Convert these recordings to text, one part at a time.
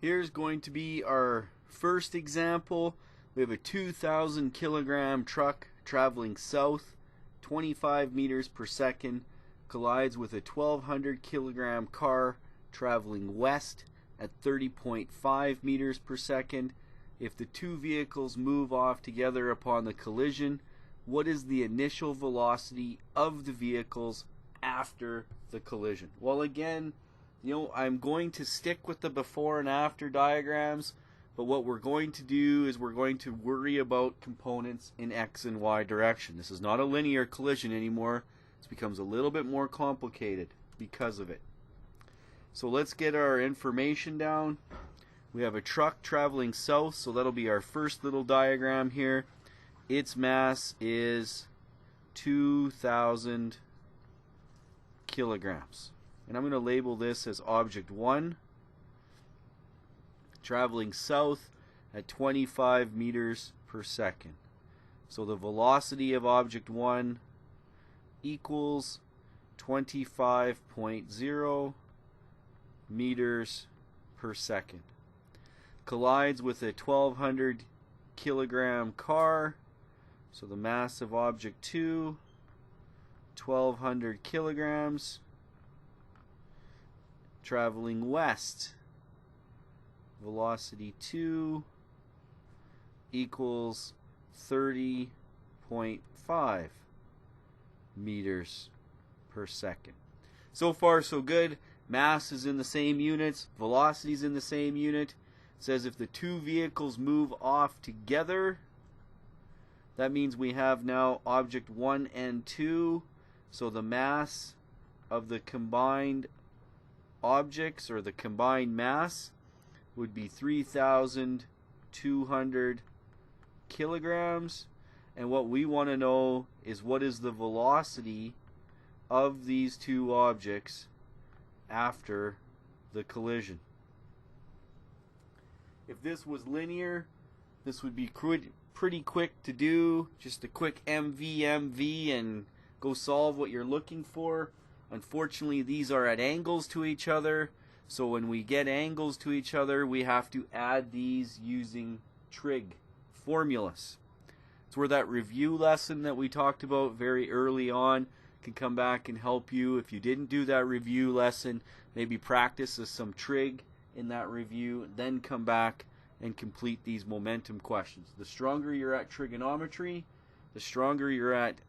Here's going to be our first example. We have a 2,000 kilogram truck traveling south, 25 meters per second, collides with a 1,200 kilogram car traveling west at 30.5 meters per second. If the two vehicles move off together upon the collision, what is the initial velocity of the vehicles after the collision? Well, again, I'm going to stick with the before and after diagrams, but what we're going to do is we're going to worry about components in X and Y direction. This is not a linear collision anymore. It becomes a little bit more complicated because of it. So let's get our information down. We have a truck traveling south, so that'll be our first little diagram here. Its mass is 2,000 kilograms. And I'm going to label this as object 1, traveling south at 25 meters per second. So the velocity of object 1 equals 25.0 meters per second. Collides with a 1,200 kilogram car. So the mass of object 2, 1,200 kilograms. Traveling west, velocity 2 equals 30.5 meters per second. So far so good. Mass is in the same units, velocity is in the same unit. It says if the two vehicles move off together, that means we have now object 1 and 2. So the mass of the combined objects, or the combined mass, would be 3,200 kilograms. And what we want to know is what is the velocity of these two objects after the collision. If this was linear, this would be pretty quick to do. Just a quick MV and go solve what you're looking for. Unfortunately, these are at angles to each other, so when we get angles to each other, we have to add these using trig formulas. It's where that review lesson that we talked about very early on can come back and help you. If you didn't do that review lesson, maybe practice some trig in that review, then come back and complete these momentum questions. The stronger you're at trigonometry, the stronger you're at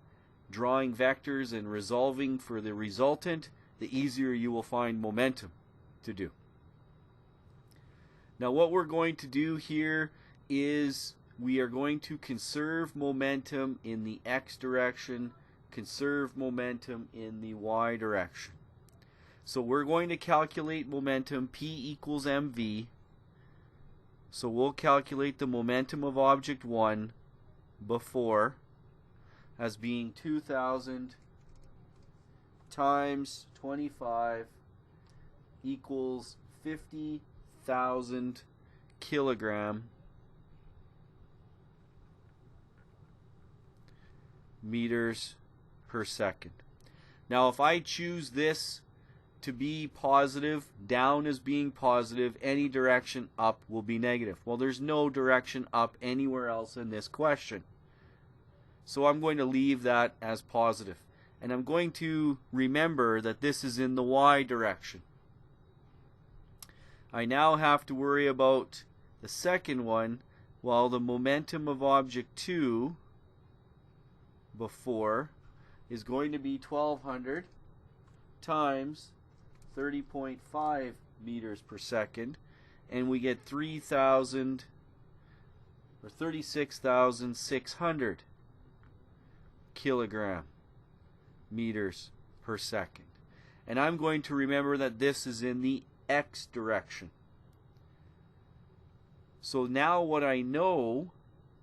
drawing vectors and resolving for the resultant, the easier you will find momentum to do. Now what we're going to do here is we are going to conserve momentum in the X direction, conserve momentum in the Y direction. So we're going to calculate momentum P equals mv. So we'll calculate the momentum of object 1 before as being 2,000 times 25 equals 50,000 kilogram meters per second. Now if I choose this to be positive, down as being positive, any direction up will be negative. Well, there's no direction up anywhere else in this question. So I'm going to leave that as positive. And I'm going to remember that this is in the Y direction. I now have to worry about the second one. While the momentum of object 2 before is going to be 1,200 times 30.5 meters per second, and we get 3,000 or 36,600 kilogram meters per second. And I'm going to remember that this is in the X direction. So now what I know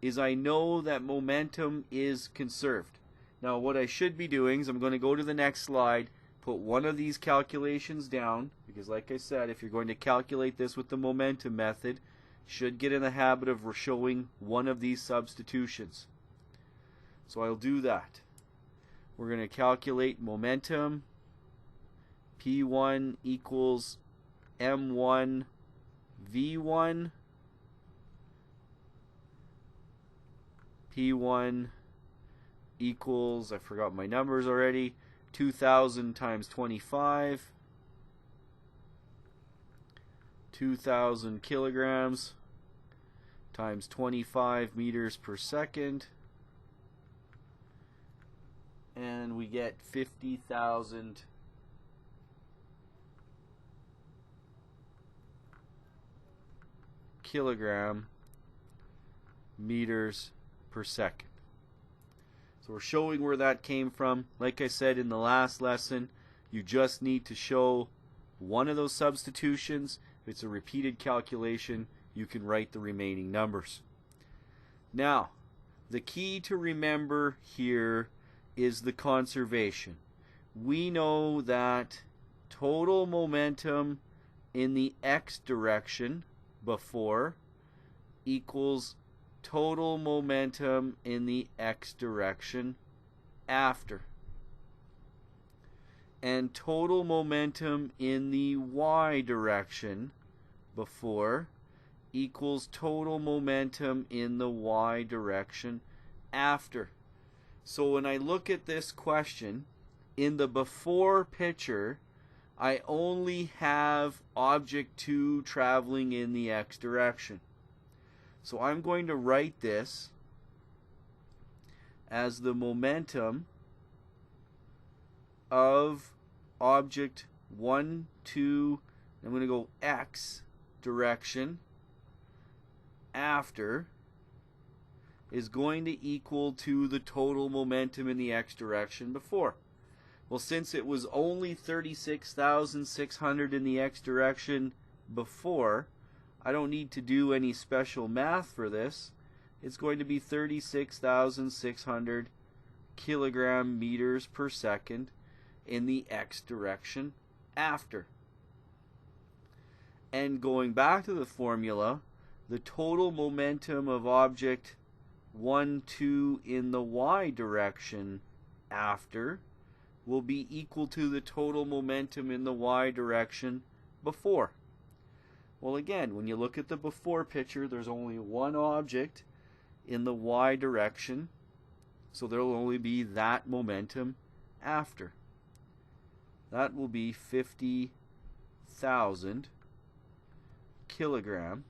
is I know that momentum is conserved. Now what I should be doing is I'm going to go to the next slide, put one of these calculations down, because like I said, if you're going to calculate this with the momentum method, you should get in the habit of showing one of these substitutions. So I'll do that. We're going to calculate momentum. P1 equals M1 V1 P1 equals, I forgot my numbers already, 2,000 times 25, 2,000 kilograms times 25 meters per second, and we get 50,000 kilogram meters per second. So we're showing where that came from. Like I said in the last lesson, you just need to show one of those substitutions. If it's a repeated calculation, you can write the remaining numbers. Now, the key to remember here is the conservation. We know that total momentum in the x direction before equals total momentum in the x direction after. And total momentum in the y direction before equals total momentum in the y direction after. So when I look at this question, in the before picture, I only have object 2 traveling in the x direction. So I'm going to write this as the momentum of object 1, 2, I'm going to go x direction after is going to equal to the total momentum in the x direction before. Well, since it was only 36,600 in the x direction before, I don't need to do any special math for this. It's going to be 36,600 kilogram meters per second in the x direction after. And going back to the formula, the total momentum of object 1, 2 in the y direction after will be equal to the total momentum in the y direction before. Well, again, when you look at the before picture, there's only one object in the y direction, so there will only be that momentum after. That will be 50,000 kilogram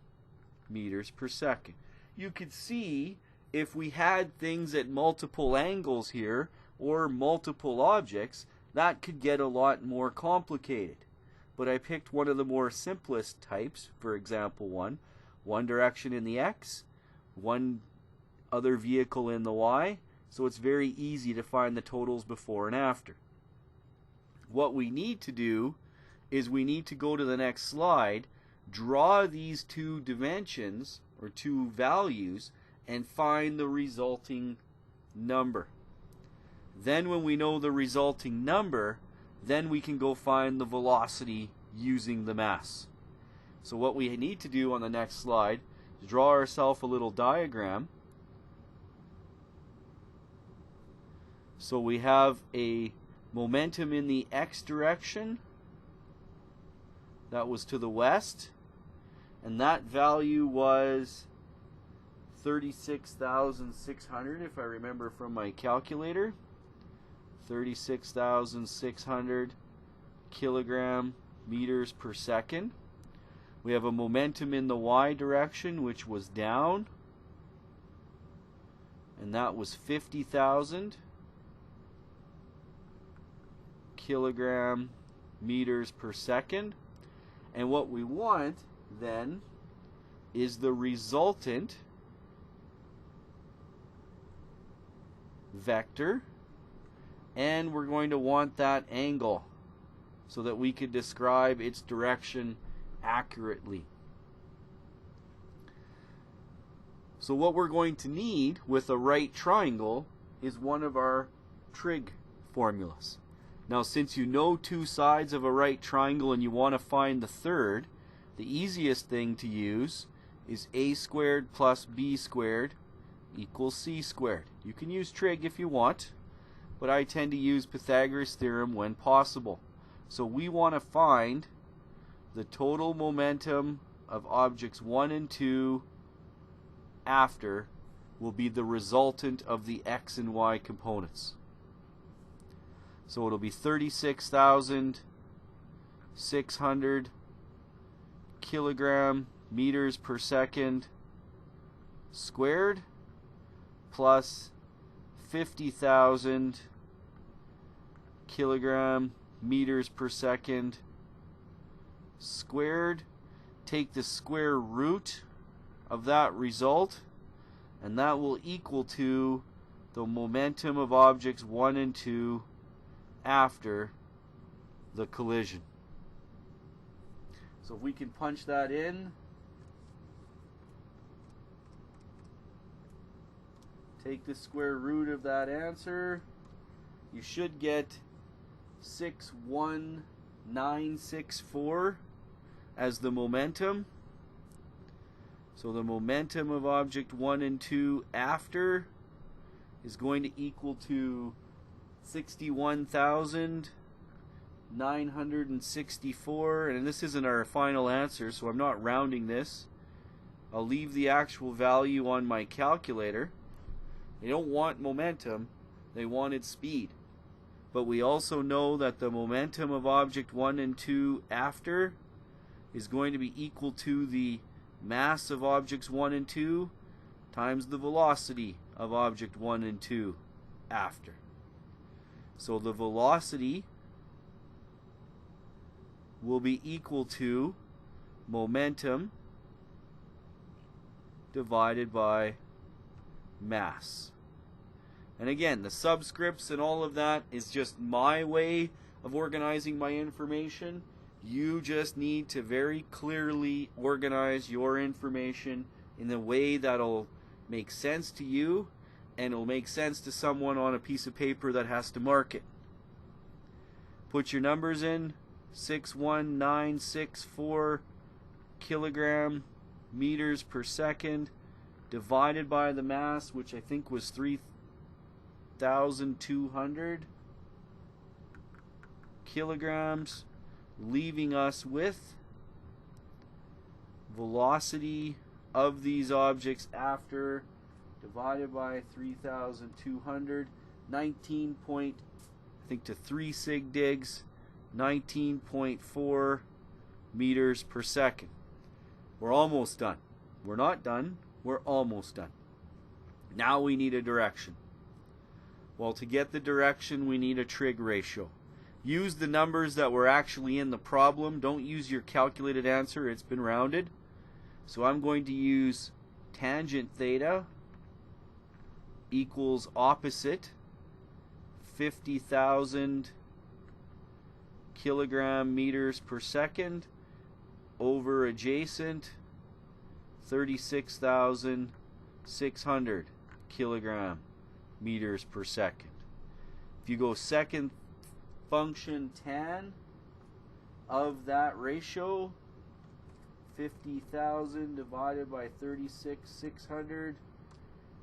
meters per second. You could see if we had things at multiple angles here or multiple objects, that could get a lot more complicated. But I picked one of the more simplest types, for example one direction in the x, one other vehicle in the y, so it's very easy to find the totals before and after. What we need to do is we need to go to the next slide, draw these two dimensions or two values, and find the resulting number. Then when we know the resulting number, then we can go find the velocity using the mass. So what we need to do on the next slide is draw ourselves a little diagram. So we have a momentum in the x direction that was to the west, and that value was 36,600 if I remember from my calculator. 36,600 kilogram meters per second. We have a momentum in the y direction, which was down, and that was 50,000 kilogram meters per second. And what we want then is the resultant vector, and we're going to want that angle so that we could describe its direction accurately. So what we're going to need with a right triangle is one of our trig formulas. Now, since you know two sides of a right triangle and you want to find the third, the easiest thing to use is a squared plus b squared equals c squared. You can use trig if you want, but I tend to use Pythagoras' theorem when possible. So we want to find the total momentum of objects 1 and 2 after will be the resultant of the x and y components. So it'll be 36,600 kilogram meters per second squared plus 50,000 kilogram meters per second squared. Take the square root of that result, and that will equal to the momentum of objects 1 and 2 after the collision. So if we can punch that in, take the square root of that answer, you should get 61964 as the momentum. So the momentum of object 1 and 2 after is going to equal to 61,964, and this isn't our final answer, so I'm not rounding this. I'll leave the actual value on my calculator. They don't want momentum, they wanted speed. But we also know that the momentum of object 1 and 2 after is going to be equal to the mass of objects 1 and 2 times the velocity of object 1 and 2 after. So the velocity will be equal to momentum divided by mass. And again, the subscripts and all of that is just my way of organizing my information. You just need to very clearly organize your information in a way that'll make sense to you and it'll make sense to someone on a piece of paper that has to mark it. Put your numbers in: 61964 kilogram meters per second divided by the mass, which I think was 3,200 kilograms, leaving us with velocity of these objects after divided by 3,200, 19 point, I think to 3 sig digs, 19.4 meters per second. We're almost done. We're not done. We're almost done. Now we need a direction. Well, to get the direction, we need a trig ratio. Use the numbers that were actually in the problem. Don't use your calculated answer. It's been rounded. So I'm going to use tangent theta equals opposite 50,000 kilogram meters per second over adjacent 36,600 kilogram meters per second. If you go second function tan of that ratio, 50,000 divided by 36,600,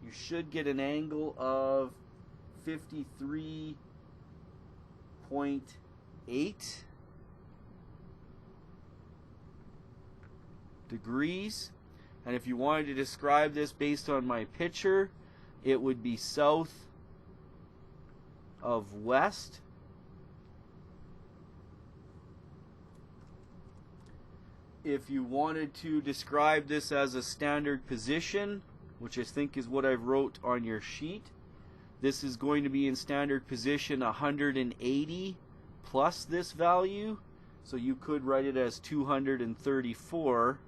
you should get an angle of 53.8 degrees. And if you wanted to describe this based on my picture, it would be south of west. If you wanted to describe this as a standard position, which I think is what I've wrote on your sheet, this is going to be in standard position 180 plus this value, so you could write it as 234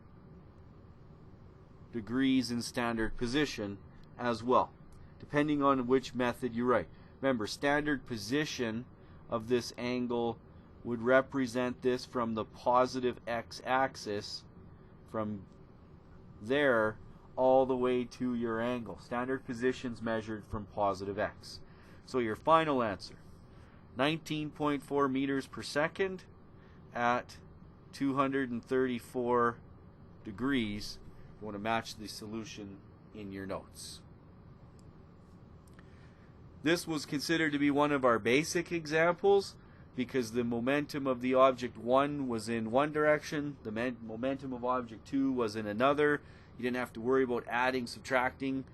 degrees in standard position as well, depending on which method you write. Remember, standard position of this angle would represent this from the positive x-axis, from there all the way to your angle. Standard positions measured from positive x. So your final answer, 19.4 meters per second at 234 degrees. You want to match the solution in your notes. This was considered to be one of our basic examples. because the momentum of the object 1 was in one direction, the momentum of object 2 was in another. You didn't have to worry about adding, subtracting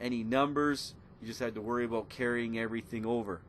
any numbers. You just had to worry about carrying everything over.